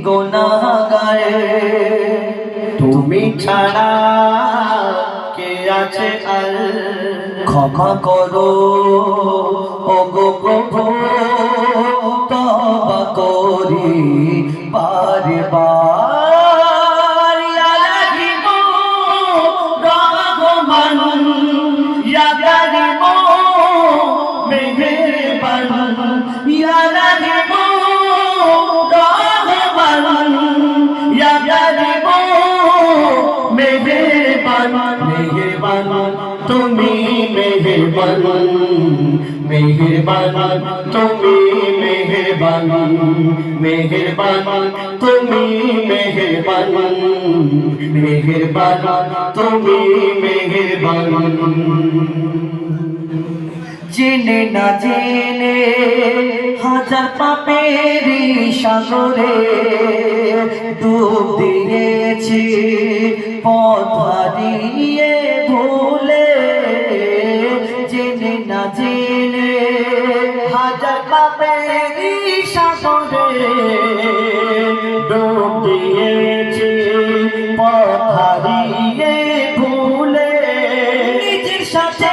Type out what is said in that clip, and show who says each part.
Speaker 1: গুনাহগার, তুমি ছাড়া কে আছে আর? ক্ষমা করো ওগো প্রভু, তওবা করি বারে বার। ইয়া রাহিম রহমান, ইয়া কারীম মেহেরবান, ইয়া রাহিম রহমান, ইয়া কারীম মেহেরবান। মেহেরবান তুমি মেহেরবান, মেহেরবান তুমি মেহেরবান, মেহেরবান তুমি মেহেরবান, মেহেরবান তুমি মেহেরবান। জেনে না জেনে হাজার পাপের সাগরে ডুব দিয়েছি, পথ হারিয়ে ভুলে। জেনে না জেনে হাজার পাপের সাগরে ডুব দিয়েছি, পথ হারিয়ে ভুলে। নিজের সাথে